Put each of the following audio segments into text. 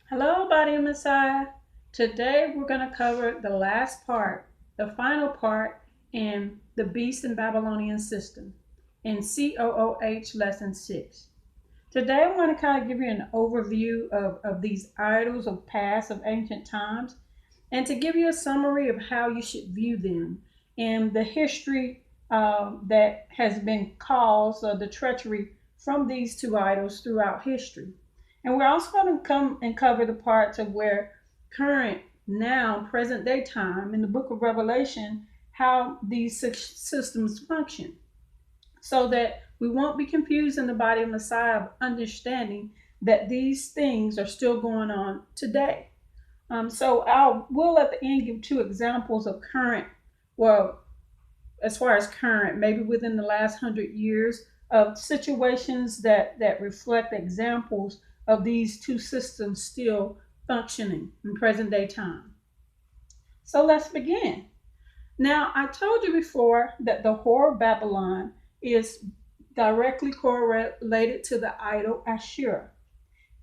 Hello, Body of Messiah. Today we're going to cover the last part, the final part in the Beast and Babylonian system in COOH Lesson 6. Today I want to kind of give you an overview of these idols of past, of ancient times, and to give you a summary of how you should view them and the history that has been caused, the treachery from these two idols throughout history. And we're also going to come and cover the parts of where current, now, present day time in the book of Revelation, how these systems function, so that we won't be confused in the body of Messiah of understanding that these things are still going on today. So we'll at the end give two examples of current, well, as far as current, maybe within the last 100 years, of situations that reflect examples of these two systems still functioning in present day time. So let's begin. Now, I told you before that the whore of Babylon is directly correlated to the idol Asherah,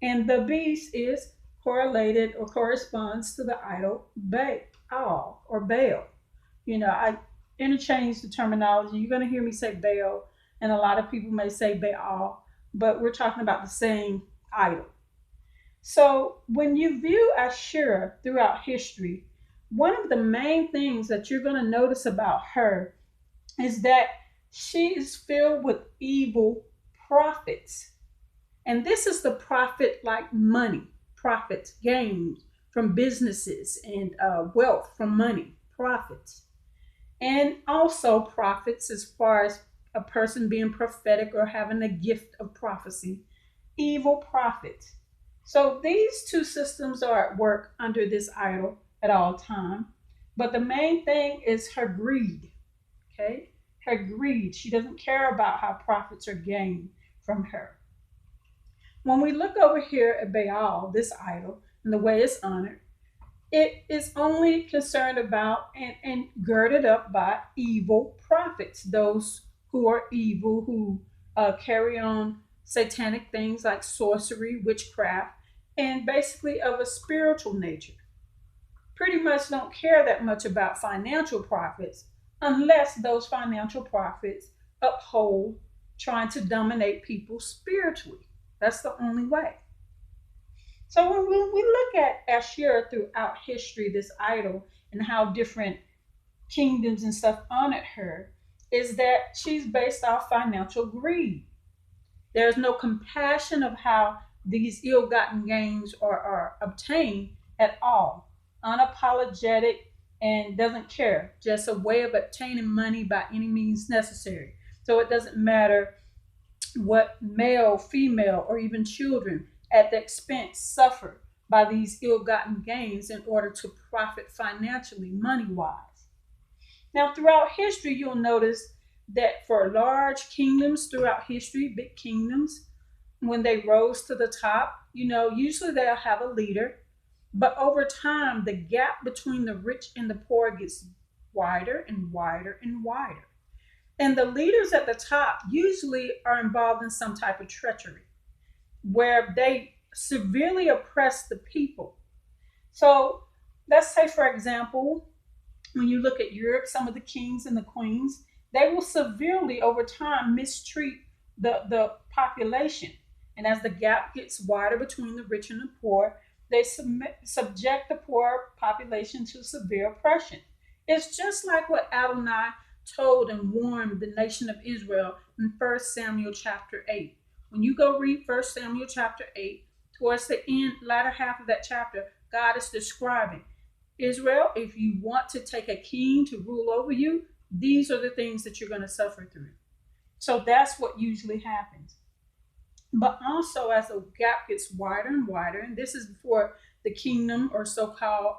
and the beast is correlated or corresponds to the idol Baal or Baal. I interchange the terminology. You're going to hear me say Baal, and a lot of people may say Baal, but we're talking about the same idol. So when you view Asherah throughout history, one of the main things that you're going to notice about her is that she is filled with evil profits. And this is the profit like money, profits, gains from businesses, and wealth from money, profits. And also profits as far as a person being prophetic or having a gift of prophecy, evil profits. So these two systems are at work under this idol at all time. But the main thing is her greed. Okay? Her greed. She doesn't care about how profits are gained from her. When we look over here at Baal, this idol, and the way it's honored, it is only concerned about and girded up by evil prophets, those who are evil, who carry on satanic things like sorcery, witchcraft, and basically of a spiritual nature. Pretty much don't care that much about financial profits unless those financial profits uphold trying to dominate people spiritually. That's the only way. So when we look at Asherah throughout history, this idol, and how different kingdoms and stuff honored her, is that she's based off financial greed. There's no compassion of how these ill-gotten gains are obtained at all. Unapologetic and doesn't care. Just a way of obtaining money by any means necessary. So it doesn't matter what male, female, or even children at the expense suffer by these ill-gotten gains in order to profit financially, money-wise. Now, throughout history, you'll notice that for large kingdoms throughout history, big kingdoms, when they rose to the top, usually they'll have a leader, but over time, the gap between the rich and the poor gets wider and wider and wider. And the leaders at the top usually are involved in some type of treachery where they severely oppress the people. So let's say, for example, when you look at Europe, some of the kings and the queens, they will severely over time mistreat the population. And as the gap gets wider between the rich and the poor, they subject the poor population to severe oppression. It's just like what Adonai told and warned the nation of Israel in 1 Samuel chapter 8. When you go read 1 Samuel chapter 8, towards the end, latter half of that chapter, God is describing Israel, if you want to take a king to rule over you, these are the things that you're going to suffer through. So that's what usually happens. But also, as the gap gets wider and wider, and this is before the kingdom or so-called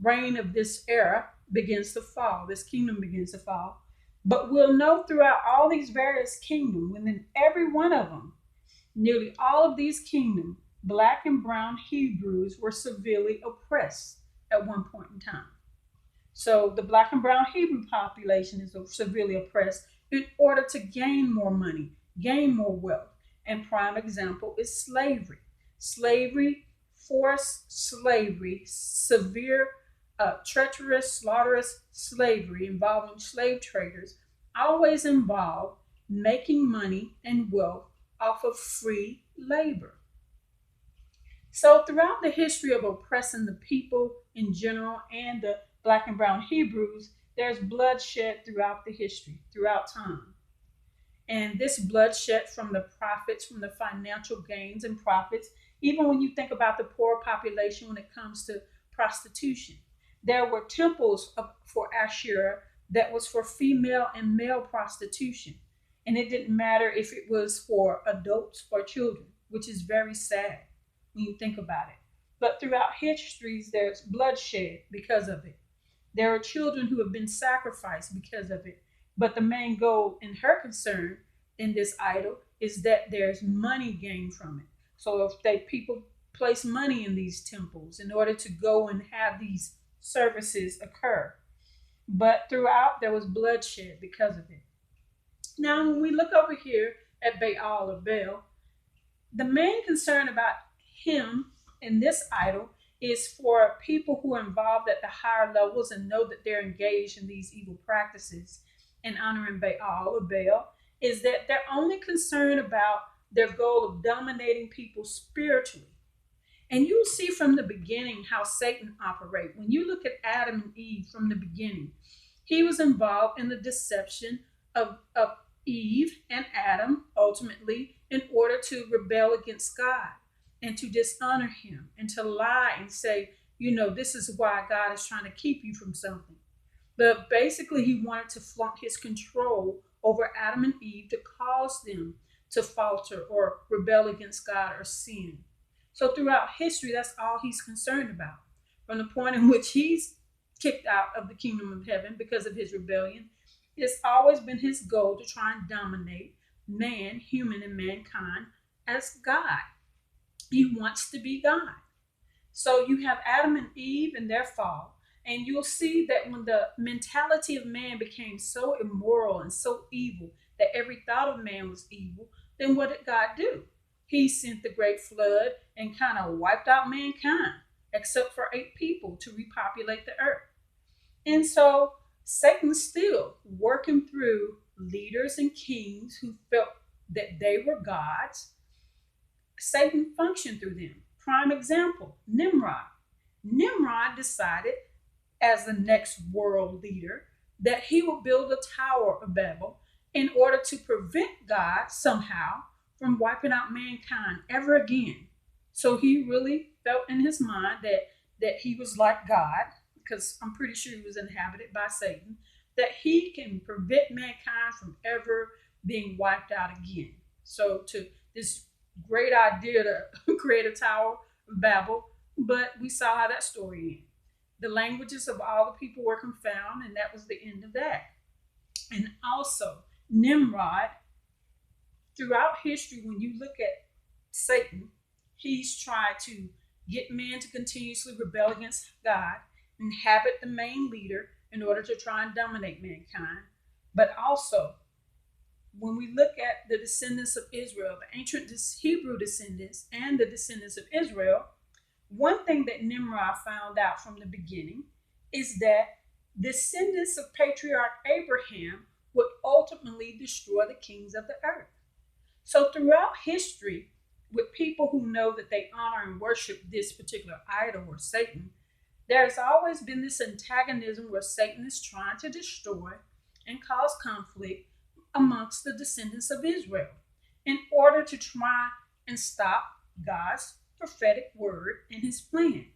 reign of this era begins to fall, this kingdom begins to fall. But we'll know throughout all these various kingdoms, within every one of them, nearly all of these kingdoms, black and brown Hebrews were severely oppressed at one point in time. So the black and brown Hebrew population is severely oppressed in order to gain more money, gain more wealth. And prime example is slavery. Slavery forced slavery, severe, treacherous, slaughterous slavery involving slave traders, always involved making money and wealth off of free labor. So, throughout the history of oppressing the people in general and the black and brown Hebrews, there's bloodshed throughout the history, throughout time. And this bloodshed from the profits, from the financial gains and profits, even when you think about the poor population when it comes to prostitution, there were temples for Asherah that was for female and male prostitution. And it didn't matter if it was for adults or children, which is very sad when you think about it. But throughout histories, there's bloodshed because of it. There are children who have been sacrificed because of it. But the main goal in her concern in this idol is that there's money gained from it. So if people place money in these temples in order to go and have these services occur. But throughout there was bloodshed because of it. Now when we look over here at Baal or Baal, the main concern about him in this idol is for people who are involved at the higher levels and know that they're engaged in these evil practices and honoring Baal or Baal, is that they're only concerned about their goal of dominating people spiritually. And you'll see from the beginning how Satan operates. When you look at Adam and Eve from the beginning, he was involved in the deception of Eve and Adam, ultimately, in order to rebel against God and to dishonor him and to lie and say, this is why God is trying to keep you from something. But basically, he wanted to flaunt his control over Adam and Eve to cause them to falter or rebel against God or sin. So throughout history, that's all he's concerned about. From the point in which he's kicked out of the kingdom of heaven because of his rebellion, it's always been his goal to try and dominate man, human, and mankind as God. He wants to be God. So you have Adam and Eve and their fall. And you'll see that when the mentality of man became so immoral and so evil that every thought of man was evil, then what did God do? He sent the great flood and kind of wiped out mankind, except for 8 people to repopulate the earth. And so Satan's still working through leaders and kings who felt that they were gods. Satan functioned through them. Prime example, Nimrod. Nimrod decided as the next world leader that he would build a Tower of Babel in order to prevent God somehow from wiping out mankind ever again. So he really felt in his mind that he was like God, because I'm pretty sure he was inhabited by Satan, that he can prevent mankind from ever being wiped out again. So to this great idea to create a Tower of Babel, but we saw how that story ended. The languages of all the people were confounded, and that was the end of that. And also, Nimrod, throughout history, when you look at Satan, he's tried to get man to continuously rebel against God, inhabit the main leader in order to try and dominate mankind. But also, when we look at the descendants of Israel, the ancient Hebrew descendants and the descendants of Israel, one thing that Nimrod found out from the beginning is that descendants of patriarch Abraham would ultimately destroy the kings of the earth. So throughout history, with people who know that they honor and worship this particular idol or Satan, there's always been this antagonism where Satan is trying to destroy and cause conflict amongst the descendants of Israel in order to try and stop God's prophetic word and his plan.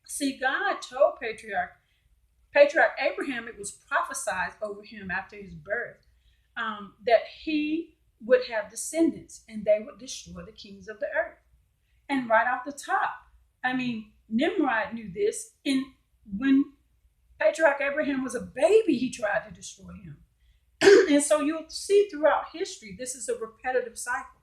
See, God told Patriarch Abraham, it was prophesied over him after his birth, that he would have descendants and they would destroy the kings of the earth. And right off the top, Nimrod knew this. And when Patriarch Abraham was a baby, he tried to destroy him. And so you'll see throughout history, this is a repetitive cycle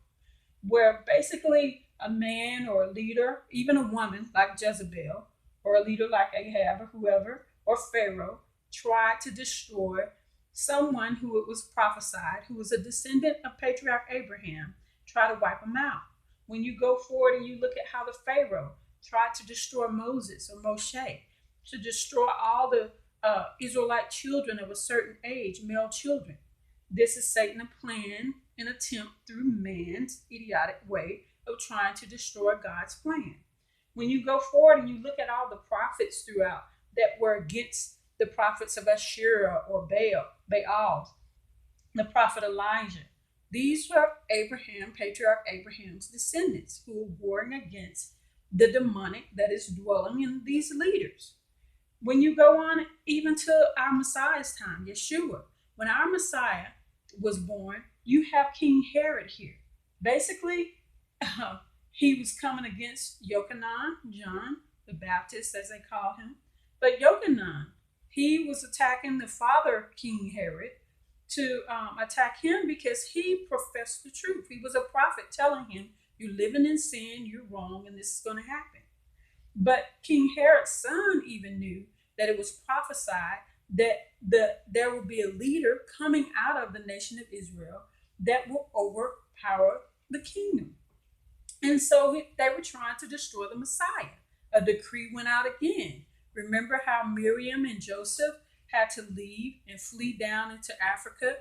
where basically a man or a leader, even a woman like Jezebel, or a leader like Ahab or whoever, or Pharaoh, tried to destroy someone who it was prophesied, who was a descendant of Patriarch Abraham, try to wipe them out. When you go forward and you look at how the Pharaoh tried to destroy Moses or Moshe, to destroy all the Israelite children of a certain age, male children. This is Satan's plan and attempt through man's idiotic way of trying to destroy God's plan. When you go forward and you look at all the prophets throughout that were against the prophets of Asherah or Baal, the prophet Elijah, these were Abraham, patriarch Abraham's descendants who were warring against the demonic that is dwelling in these leaders. When you go on even to our Messiah's time, Yeshua, when our Messiah was born, you have King Herod here. Basically, he was coming against Yochanan, John the Baptist, as they call him. But Yochanan, he was attacking the father, King Herod, to attack him because he professed the truth. He was a prophet telling him, you're living in sin, you're wrong, and this is going to happen. But King Herod's son even knew that it was prophesied that there will be a leader coming out of the nation of Israel that will overpower the kingdom. And so they were trying to destroy the Messiah. A decree went out again. Remember how Miriam and Joseph had to leave and flee down into Africa,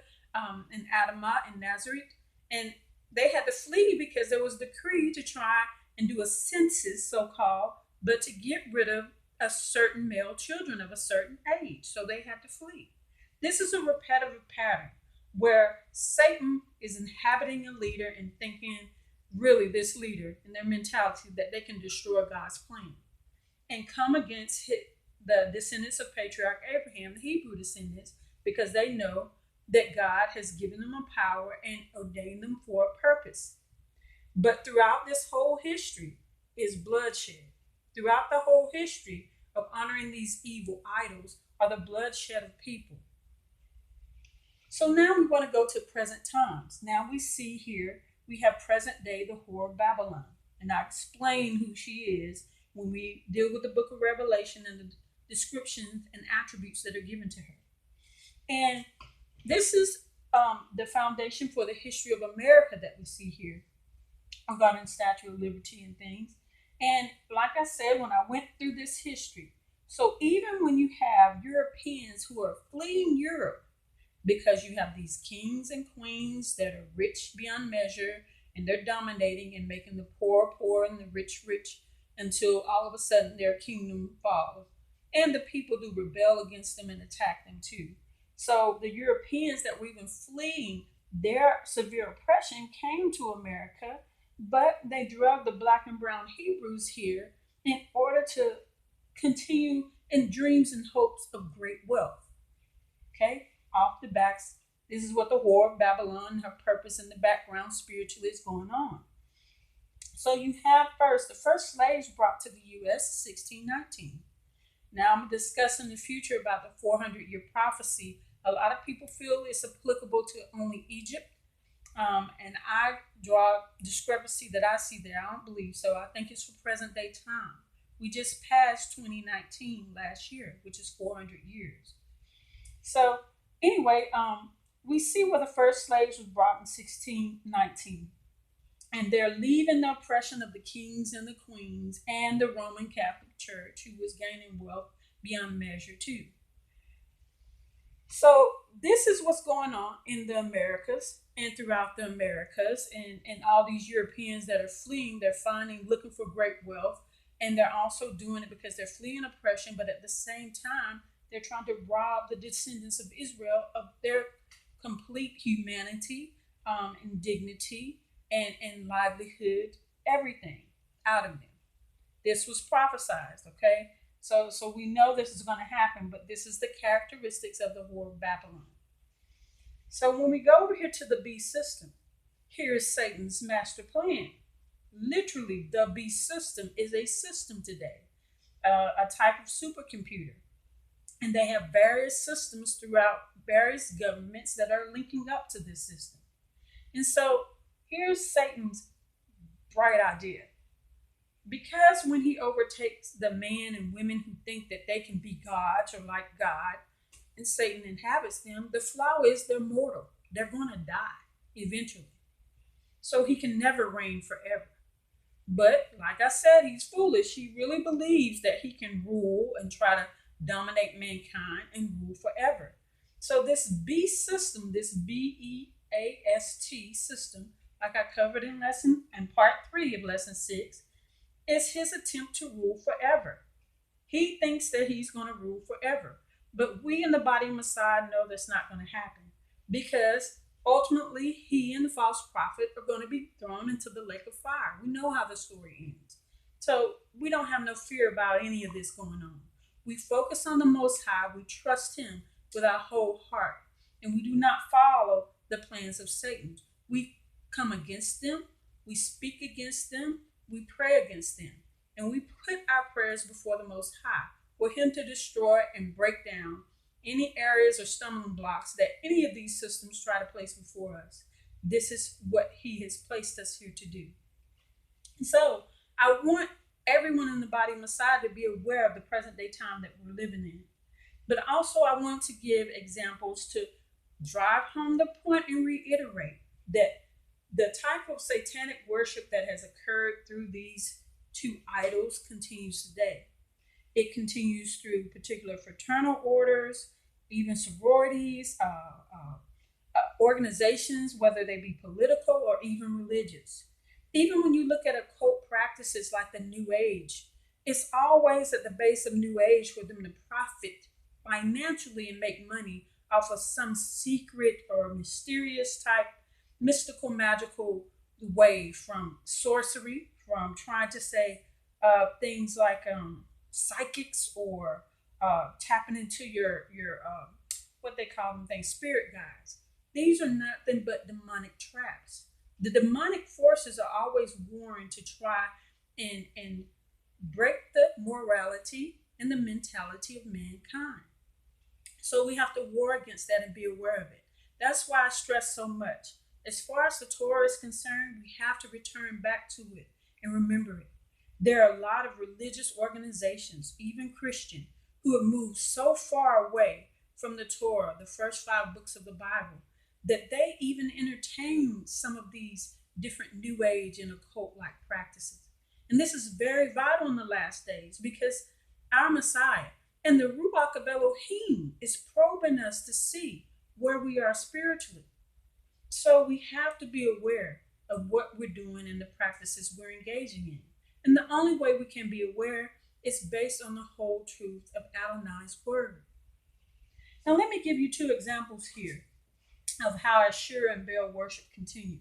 in Adamah and Nazareth. And they had to flee because there was a decree to try and do a census, so-called, but to get rid of a certain male children of a certain age. So they had to flee. This is a repetitive pattern where Satan is inhabiting a leader and thinking, really, this leader and their mentality that they can destroy God's plan and come against the descendants of patriarch Abraham, the Hebrew descendants, because they know that God has given them a power and ordained them for a purpose. But throughout this whole history is bloodshed. Throughout the whole history of honoring these evil idols are the bloodshed of people. So now we want to go to present times. Now we see here, we have present day, the whore of Babylon. And I explain who she is when we deal with the book of Revelation and the descriptions and attributes that are given to her. And this is the foundation for the history of America that we see here regarding Statue of Liberty and things. And like I said, when I went through this history, so even when you have Europeans who are fleeing Europe, because you have these kings and queens that are rich beyond measure, and they're dominating and making the poor poor and the rich rich until all of a sudden their kingdom falls. And the people do rebel against them and attack them too. So the Europeans that were even fleeing their severe oppression came to America, but they drugged the black and brown Hebrews here in order to continue in dreams and hopes of great wealth. Okay? Off the backs, this is what the whore of Babylon, her purpose in the background spiritually is going on. So you have the first slaves brought to the U.S. 1619. Now I'm discussing the future about the 400-year prophecy. A lot of people feel it's applicable to only Egypt. And I draw discrepancy that I see there. I don't believe so. I think it's for present day time. We just passed 2019 last year, which is 400 years. So anyway, we see where the first slaves was brought in 1619. And they're leaving the oppression of the kings and the queens and the Roman Catholic Church, who was gaining wealth beyond measure too. So this is what's going on in the Americas and throughout the Americas, and all these Europeans that are fleeing, they're looking for great wealth, and they're also doing it because they're fleeing oppression, but at the same time, they're trying to rob the descendants of Israel of their complete humanity and dignity and livelihood, everything out of them. This was prophesied, okay? So we know this is going to happen, but this is the characteristics of the whore of Babylon. So when we go over here to the beast system, here is Satan's master plan. Literally, the beast system is a system today, a type of supercomputer. And they have various systems throughout various governments that are linking up to this system. And so here's Satan's bright idea. Because when he overtakes the men and women who think that they can be gods or like God, and Satan inhabits them, the flaw is they're mortal. They're going to die eventually. So he can never reign forever. But like I said, he's foolish. He really believes that he can rule and try to dominate mankind and rule forever. So this beast system, this BEAST system, like I covered in lesson and part 3 of lesson 6, is his attempt to rule forever. He thinks that he's going to rule forever. But we in the body of Messiah know that's not going to happen, because ultimately he and the false prophet are going to be thrown into the lake of fire. We know how the story ends. So we don't have no fear about any of this going on. We focus on the Most High. We trust him with our whole heart. And we do not follow the plans of Satan. We come against them. We speak against them. We pray against them. And we put our prayers before the Most High for him to destroy and break down any areas or stumbling blocks that any of these systems try to place before us. This is what he has placed us here to do. So I want everyone in the body of Messiah to be aware of the present day time that we're living in. But also I want to give examples to drive home the point and reiterate that the type of satanic worship that has occurred through these two idols continues today. It continues through particular fraternal orders, even sororities, organizations, whether they be political or even religious. Even when you look at occult practices like the New Age, it's always at the base of New Age for them to profit financially and make money off of some secret or mysterious type, mystical, magical way, from sorcery, from trying to say things like psychics, or tapping into your what they call them things, spirit guides. These are nothing but demonic traps. The demonic forces are always warned to try and break the morality and the mentality of mankind. So we have to war against that and be aware of it. That's why I stress so much. As far as the Torah is concerned, we have to return back to it and remember it. There are a lot of religious organizations, even Christian, who have moved so far away from the Torah, the first 5 books of the Bible, that they even entertain some of these different New Age and occult-like practices. And this is very vital in the last days, because our Messiah and the Ruach of Elohim is probing us to see where we are spiritually. So we have to be aware of what we're doing and the practices we're engaging in. And the only way we can be aware is based on the whole truth of Adonai's word. Now let me give you 2 examples here of how Asherah and Baal worship continue.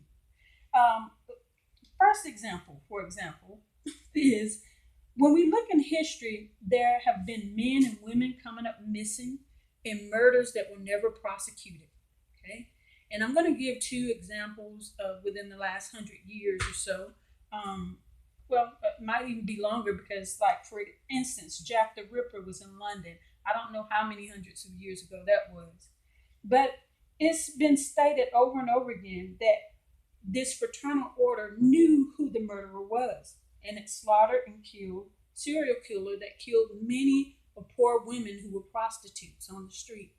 First example, for example, is when we look in history, there have been men and women coming up missing in murders that were never prosecuted. Okay, and I'm going to give 2 examples of within the last 100 years or so. Well, it might even be longer, because, like, for instance, Jack the Ripper was in London. I don't know how many hundreds of years ago that was. But it's been stated over and over again that this fraternal order knew who the murderer was, and it slaughtered and killed serial killer that killed many of poor women who were prostitutes on the street.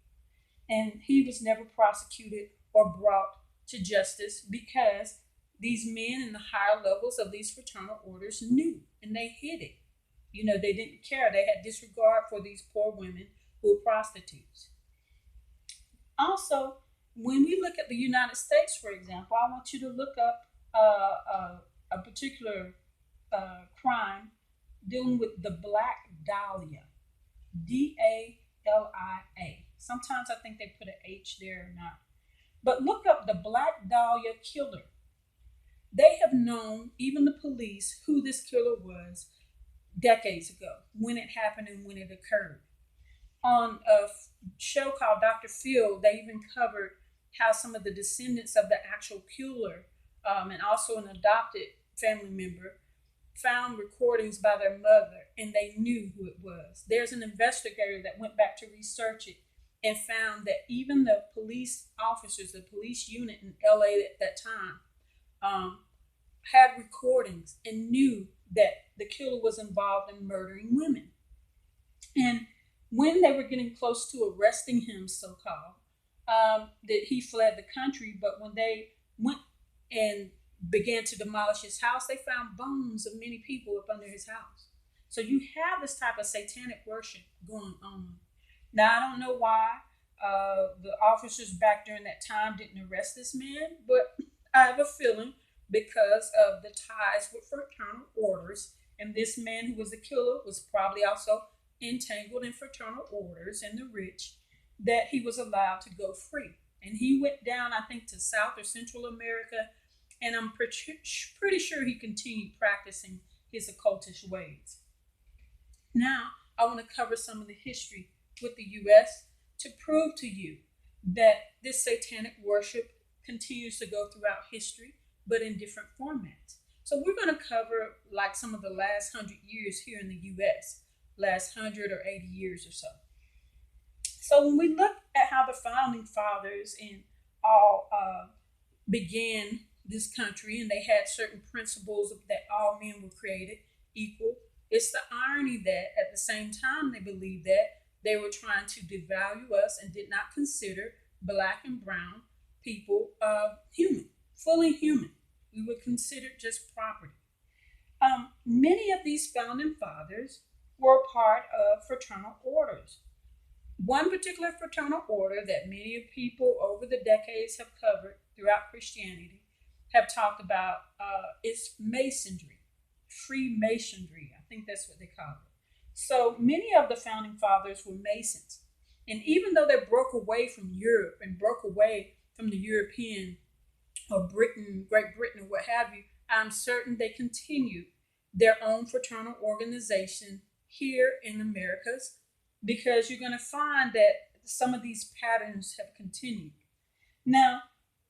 And he was never prosecuted or brought to justice, because these men in the higher levels of these fraternal orders knew, and they hid it. You know, they didn't care. They had disregard for these poor women who were prostitutes. Also, when we look at the United States, for example, I want you to look up a particular crime dealing with the Black Dahlia, Dalia. Sometimes I think they put an H there or not. But look up the Black Dahlia killer. They have known, even the police, who this killer was decades ago, when it happened and when it occurred. On a show called Dr. Phil, they even covered how some of the descendants of the actual killer, and also an adopted family member, found recordings by their mother, and they knew who it was. There's an investigator that went back to research it and found that even the police officers, the police unit in LA at that time, had recordings and knew that the killer was involved in murdering women. And when they were getting close to arresting him, so-called, that he fled the country. But when they went and began to demolish his house, they found bones of many people up under his house. So you have this type of satanic worship going on. Now, I don't know why the officers back during that time didn't arrest this man, but I have a feeling because of the ties with fraternal orders. And this man who was the killer was probably also entangled in fraternal orders and the rich, that he was allowed to go free. And he went down, I think, to South or Central America. And I'm pretty sure he continued practicing his occultish ways. Now, I want to cover some of the history with the U.S. to prove to you that this satanic worship continues to go throughout history, but in different formats. So we're going to cover like some of the last 100 years here in the U.S., last 100 or 80 years or so. So when we look at how the founding fathers and all began this country, and they had certain principles that all men were created equal, it's the irony that at the same time they believed that, they were trying to devalue us and did not consider black and brown people human, fully human. We were considered just property. Many of these founding fathers were part of fraternal orders. One particular fraternal order that many of people over the decades have covered throughout Christianity have talked about is Masonry, Freemasonry. I think that's what they call it. So many of the founding fathers were Masons. And even though they broke away from Europe and broke away from the European or Britain, Great Britain, or what have you, I'm certain they continued their own fraternal organization here in Americas, because you're going to find that some of these patterns have continued. Now,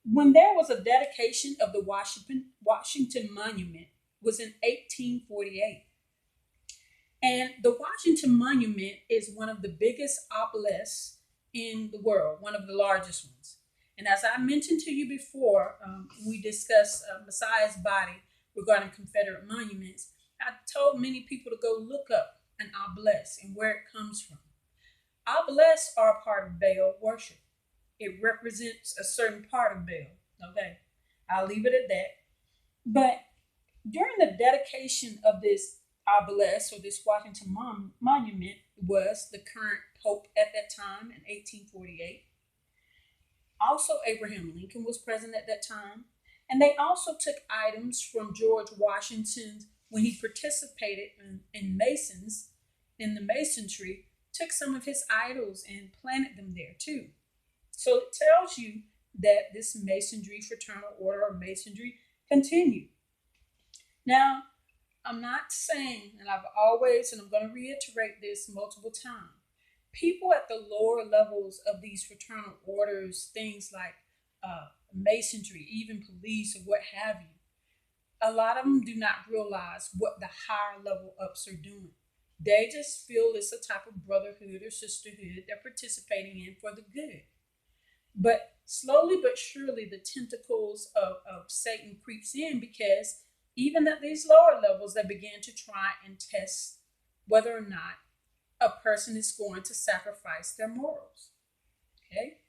when there was a dedication of the Washington Monument was in 1848. And the Washington Monument is one of the biggest obelisks in the world, one of the largest ones. And as I mentioned to you before, we discussed Messiah's body regarding Confederate monuments. I told many people to go look up an obelisk and where it comes from. Obelisks are a part of Baal worship. It represents a certain part of Baal. Okay, I'll leave it at that. But during the dedication of this obelisk, or this Washington Monument, was the current Pope at that time in 1848. Also, Abraham Lincoln was present at that time. And they also took items from George Washington's when he participated in the masonry, took some of his idols and planted them there too. So it tells you that this masonry, fraternal order or masonry, continued. Now, I'm not saying, and I've always, and I'm going to reiterate this multiple times, people at the lower levels of these fraternal orders, things like masonry, even police or what have you, a lot of them do not realize what the higher level ups are doing. They just feel it's a type of brotherhood or sisterhood they're participating in for the good. But slowly but surely, the tentacles of Satan creeps in, because even at these lower levels, they began to try and test whether or not a person is going to sacrifice their morals. Okay?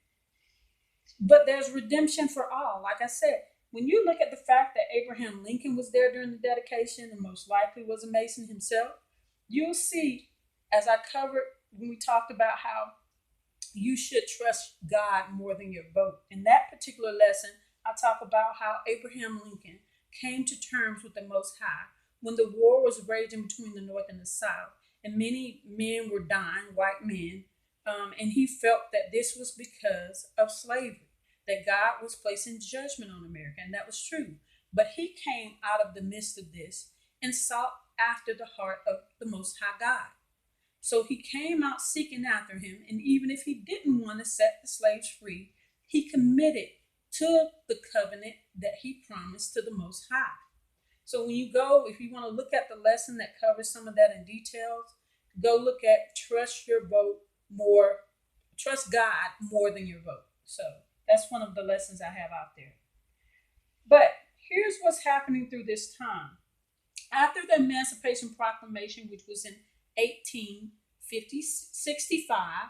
But there's redemption for all. Like I said, when you look at the fact that Abraham Lincoln was there during the dedication and most likely was a Mason himself, you'll see, as I covered when we talked about how you should trust God more than your vote. In that particular lesson, I talk about how Abraham Lincoln came to terms with the Most High when the war was raging between the North and the South, and many men were dying, white men, and he felt that this was because of slavery, that God was placing judgment on America, and that was true. But he came out of the midst of this and sought after the heart of the Most High God. So he came out seeking after him, and even if he didn't want to set the slaves free, he committed to the covenant that he promised to the Most High. So when you go, if you want to look at the lesson that covers some of that in details, go look at trust God more than your vote. So that's one of the lessons I have out there. But here's what's happening through this time. After the Emancipation Proclamation, which was in 1865,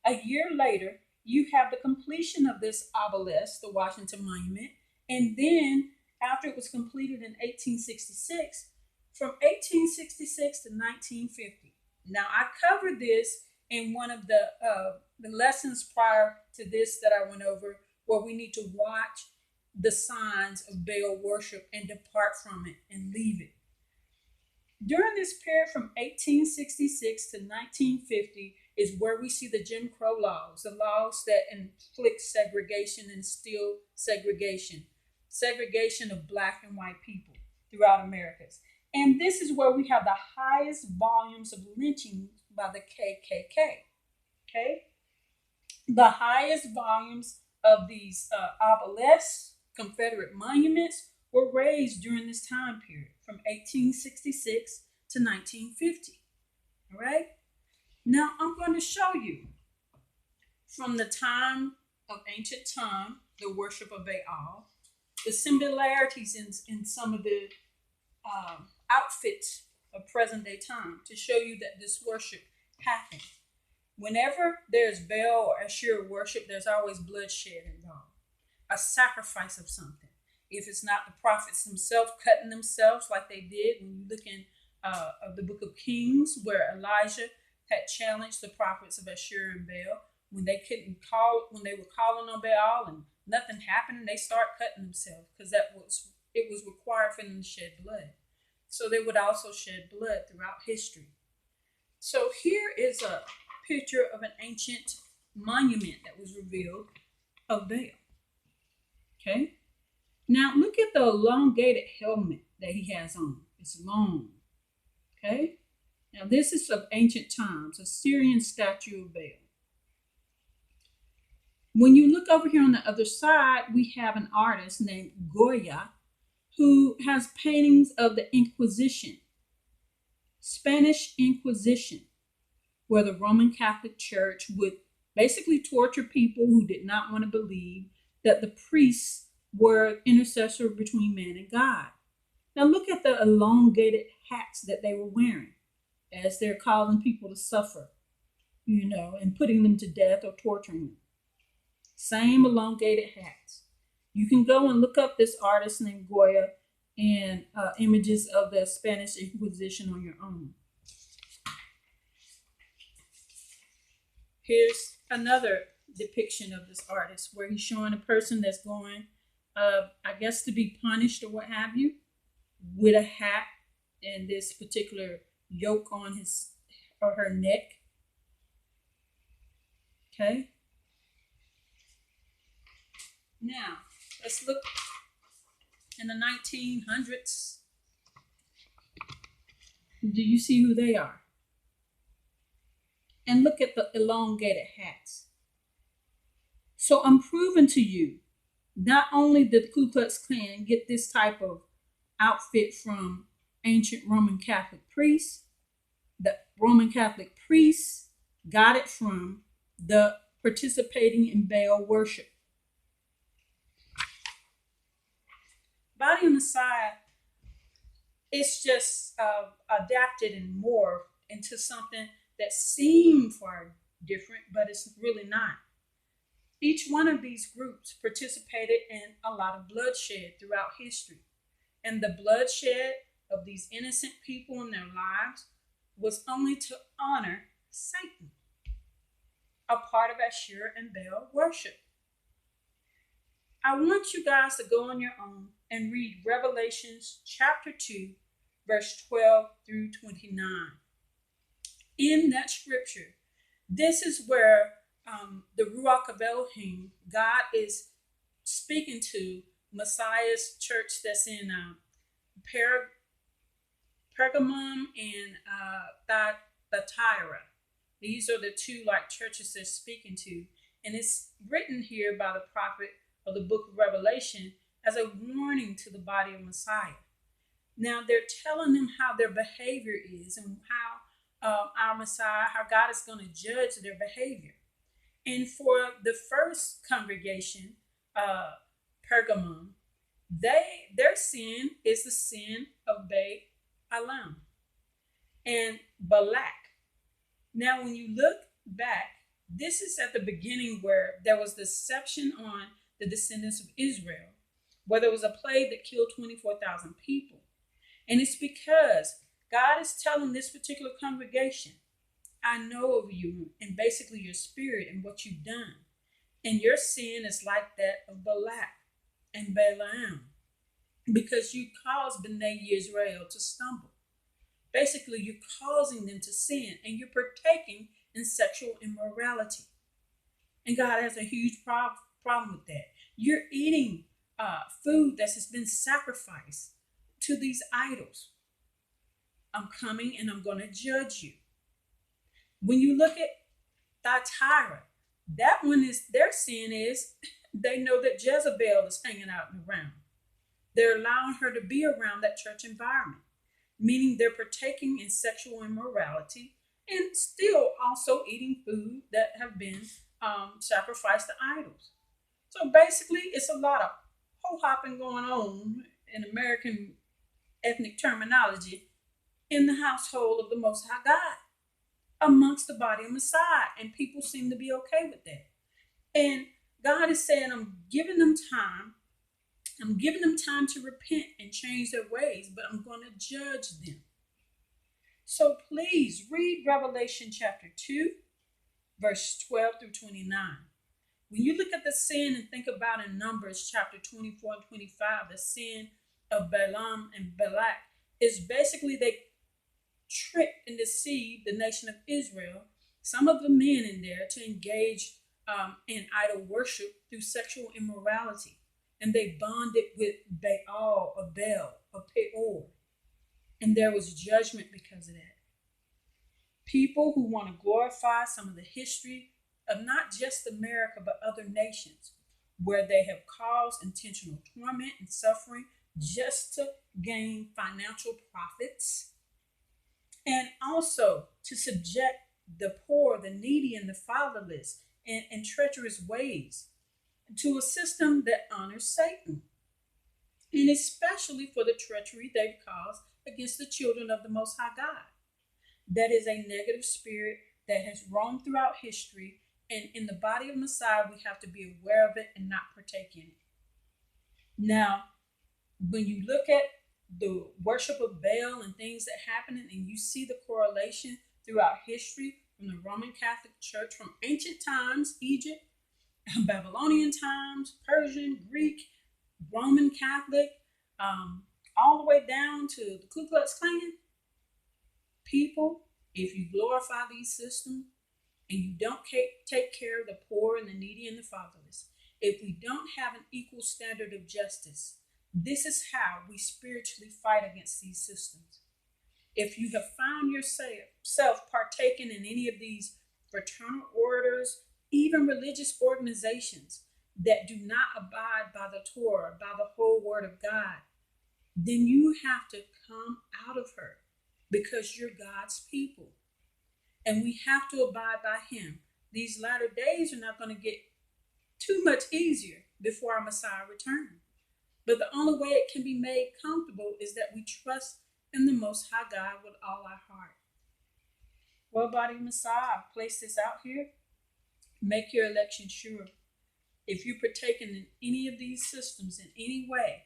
a year later, you have the completion of this obelisk, the Washington Monument, and then after it was completed in 1866, from 1866 to 1950. Now, I covered this in one of the lessons prior to this that I went over, where we need to watch the signs of Baal worship and depart from it and leave it. During this period from 1866 to 1950 is where we see the Jim Crow laws, the laws that inflict segregation and still segregation of black and white people throughout Americas. And this is where we have the highest volumes of lynching by the KKK. Okay, the highest volumes of these obelisks, Confederate monuments, were raised during this time period from 1866 to 1950. All right. Now I'm going to show you from the time of ancient time, the worship of Baal, the similarities in some of the outfits of present day time to show you that this worship happened. Whenever there's Baal or Asherah worship, there's always bloodshed involved, a sacrifice of something. If it's not the prophets themselves cutting themselves like they did when you look in of the book of Kings, where Elijah had challenged the prophets of Asherah and Baal when they when they were calling on Baal and nothing happened, and they start cutting themselves because it was required for them to shed blood. So they would also shed blood throughout history. So here is a picture of an ancient monument that was revealed of Baal. Okay. Now look at the elongated helmet that he has on. It's long. Okay. Now this is of ancient times, a Syrian statue of Baal. When you look over here on the other side, we have an artist named Goya who has paintings of the Inquisition, Spanish Inquisition, where the Roman Catholic Church would basically torture people who did not want to believe that the priests were intercessor between man and God. Now look at the elongated hats that they were wearing as they're causing people to suffer, and putting them to death or torturing them. Same elongated hats. You can go and look up this artist named Goya and images of the Spanish Inquisition on your own. Here's another depiction of this artist where he's showing a person that's going, I guess, to be punished or what have you, with a hat and this particular yoke on his or her neck. Okay. Now, let's look in the 1900s. Do you see who they are? And look at the elongated hats. So I'm proving to you, not only did the Ku Klux Klan get this type of outfit from ancient Roman Catholic priests, the Roman Catholic priests got it from the participating in Baal worship. Body on the side, it's just adapted and morphed into something that seemed far different, but it's really not. Each one of these groups participated in a lot of bloodshed throughout history. And the bloodshed of these innocent people in their lives was only to honor Satan, a part of Asherah and Baal worship. I want you guys to go on your own and read Revelations chapter 2, verse 12 through 29. In that scripture, this is where the Ruach of Elohim, God is speaking to Messiah's church that's in Pergamum and Thyatira. These are the two churches they're speaking to. And it's written here by the prophet of the book of Revelation as a warning to the body of Messiah. Now they're telling them how their behavior is and how our Messiah, how God is going to judge their behavior. And for the first congregation, Pergamum, their sin is the sin of Baalim and Balak. Now, when you look back, this is at the beginning where there was deception on the descendants of Israel. where there was a plague that killed 24,000 people. And it's because God is telling this particular congregation, I know of you and basically your spirit and what you've done. And your sin is like that of Balak and Balaam, because you caused Bnei Israel to stumble. Basically, you're causing them to sin and you're partaking in sexual immorality. And God has a huge problem with that. You're eating food that has been sacrificed to these idols. I'm coming and I'm going to judge you. When you look at Thyatira, that one is their sin is they know that Jezebel is hanging out and around. They're allowing her to be around that church environment, meaning they're partaking in sexual immorality and still also eating food that have been sacrificed to idols. So basically, it's a lot of ho-hopping going on in American ethnic terminology in the household of the Most High God amongst the body of Messiah, and people seem to be okay with that. And God is saying, I'm giving them time. I'm giving them time to repent and change their ways, but I'm going to judge them. So please read Revelation chapter 2, verse 12 through 29. When you look at the sin and think about in Numbers chapter 24 and 25, the sin of Balaam and Balak is basically they tricked and deceived the nation of Israel, some of the men in there, to engage in idol worship through sexual immorality. And they bonded with Baal, or Baal, or Peor. And there was judgment because of that. People who want to glorify some of the history of not just America, but other nations, where they have caused intentional torment and suffering just to gain financial profits, and also to subject the poor, the needy, and the fatherless and treacherous ways to a system that honors Satan, and especially for the treachery they've caused against the children of the Most High God. That is a negative spirit that has roamed throughout history, and in the body of Messiah, we have to be aware of it and not partake in it. Now, when you look at the worship of Baal and things that happen, and you see the correlation throughout history from the Roman Catholic Church, from ancient times, Egypt, Babylonian times, Persian, Greek, Roman Catholic, all the way down to the Ku Klux Klan. People, if you glorify these systems and you don't take care of the poor and the needy and the fatherless, if we don't have an equal standard of justice, this is how we spiritually fight against these systems. If you have found yourself partaking in any of these fraternal orders, even religious organizations that do not abide by the Torah, by the whole word of God, then you have to come out of her, because you're God's people. And we have to abide by him. These latter days are not going to get too much easier before our Messiah returns. But the only way it can be made comfortable is that we trust in the Most High God with all our heart. Well, body of Messiah, I've placed this out here. Make your election sure. If you're partaking in any of these systems in any way,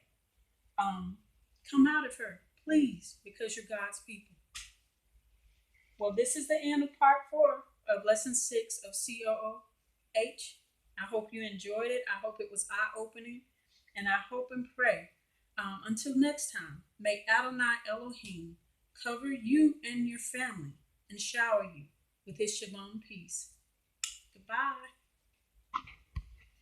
come out of her, please, because you're God's people. Well, this is the end of part 4 of lesson 6 of COOH. I hope you enjoyed it. I hope it was eye-opening, and I hope and pray. Until next time, may Adonai Elohim cover you and your family and shower you with his shalom peace. Goodbye.